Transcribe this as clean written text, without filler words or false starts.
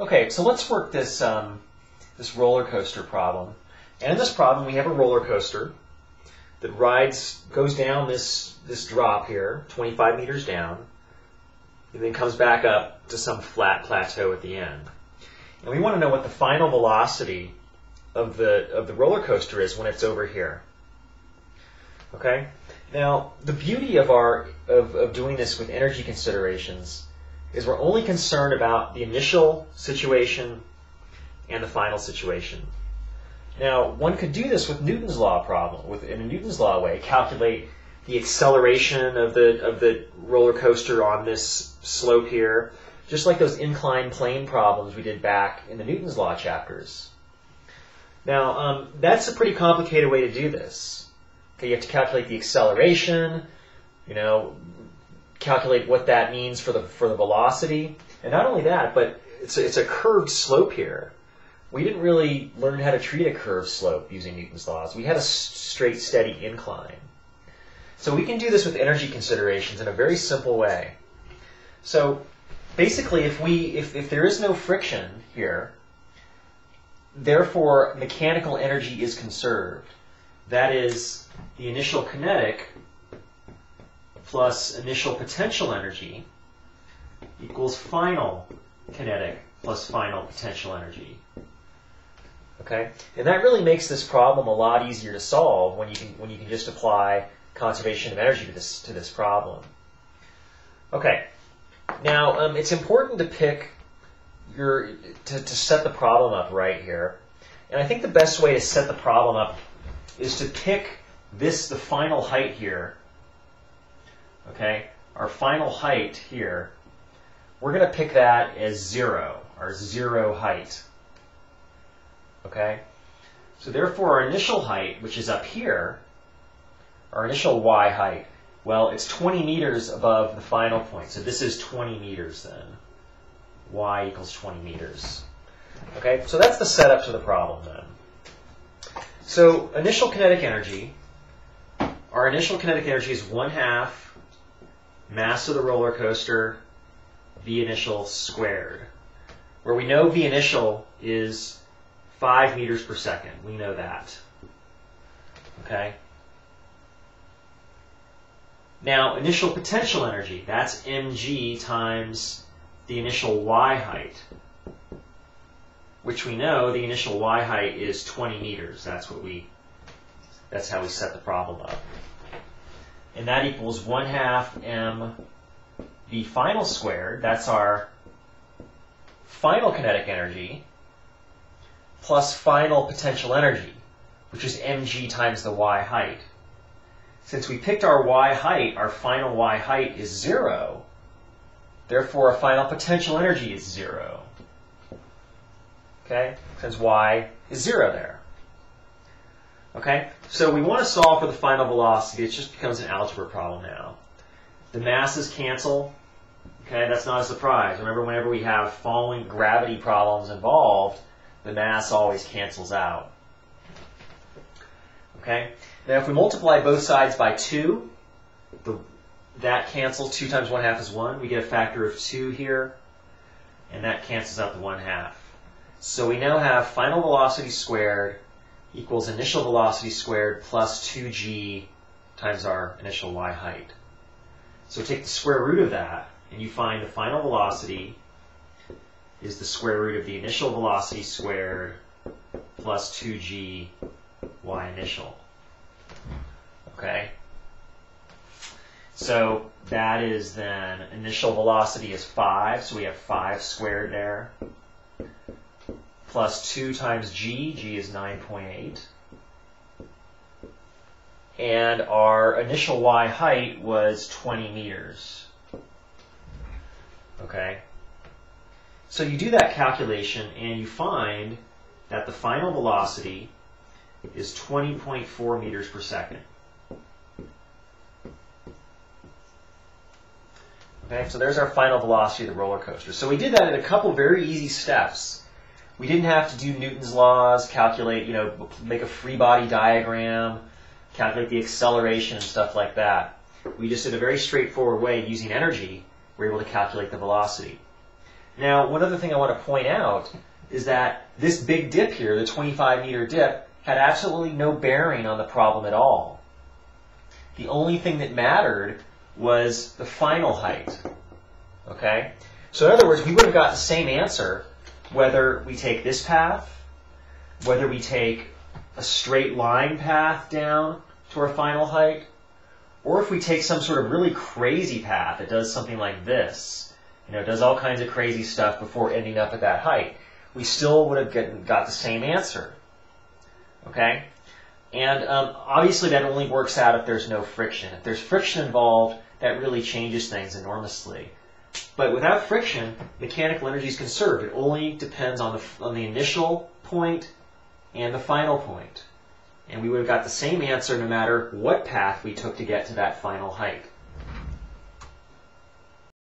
Okay, so let's work this, this roller coaster problem. And in this problem, we have a roller coaster that goes down this drop here, 25 meters down, and then comes back up to some flat plateau at the end. And we want to know what the final velocity of the roller coaster is when it's over here. Okay? Now, the beauty of doing this with energy considerations is we're only concerned about the initial situation and the final situation. Now, one could do this with Newton's law problem, in a Newton's law way, calculate the acceleration of the roller coaster on this slope here, just like those inclined plane problems we did back in the Newton's law chapters. Now, that's a pretty complicated way to do this. Okay, you have to calculate the acceleration, calculate what that means for the velocity, and not only that, but it's a curved slope here. We didn't really learn how to treat a curved slope using Newton's laws. We had a straight, steady incline. So we can do this with energy considerations in a very simple way. So basically, if there is no friction here, therefore mechanical energy is conserved. That is, the initial kinetic plus initial potential energy equals final kinetic plus final potential energy. Okay? And that really makes this problem a lot easier to solve when you can just apply conservation of energy to this problem. Okay. Now, it's important to pick to set the problem up right here. And I think the best way to set the problem up is to pick the final height here. Okay? Our final height here, we're going to pick that as 0, our 0 height. Okay? So therefore our initial height, which is up here, our initial y height, well, it's 20 meters above the final point. So this is 20 meters then. Y equals 20 meters. Okay? So that's the setup to the problem then. So initial kinetic energy, our initial kinetic energy is 1/2 mass of the roller coaster, V initial squared. Where we know V initial is 5 meters per second. We know that. Okay? Now, initial potential energy, that's mg times the initial y height, which we know the initial y height is 20 meters. That's how we set the problem up. And that equals 1/2 m v final squared. That's our final kinetic energy plus final potential energy, which is mg times the y height. Since we picked our y height, our final y height is 0. Therefore, our final potential energy is 0. Okay? Since y is 0 there. Okay? So we want to solve for the final velocity. It just becomes an algebra problem now. The masses cancel. Okay? That's not a surprise. Remember, whenever we have falling gravity problems involved, the mass always cancels out. Okay? Now, if we multiply both sides by 2, that cancels. 2 times 1/2 is 1. We get a factor of 2 here, and that cancels out the 1/2. So we now have final velocity squared equals initial velocity squared plus 2g times our initial y height. So take the square root of that, and you find the final velocity is the square root of the initial velocity squared plus 2g y initial. Okay? So that is then, initial velocity is 5, so we have 5 squared there, plus 2 times g, g is 9.8. And our initial y height was 20 meters. Okay? So you do that calculation and you find that the final velocity is 20.4 meters per second. Okay, so there's our final velocity of the roller coaster. So we did that in a couple very easy steps. We didn't have to do Newton's laws, calculate, make a free body diagram, calculate the acceleration and stuff like that. We just did a very straightforward way using energy. We're able to calculate the velocity. Now, one other thing I want to point out is that this big dip here, the 25-meter dip, had absolutely no bearing on the problem at all. The only thing that mattered was the final height. Okay? So in other words, we would have got the same answer whether we take this path, whether we take a straight line path down to our final height, or if we take some sort of really crazy path that does something like this, does all kinds of crazy stuff before ending up at that height, we still would have got the same answer. Okay? And obviously that only works out if there's no friction. If there's friction involved, that really changes things enormously. But without friction, mechanical energy is conserved. It only depends on the initial point and the final point. And we would have got the same answer no matter what path we took to get to that final height.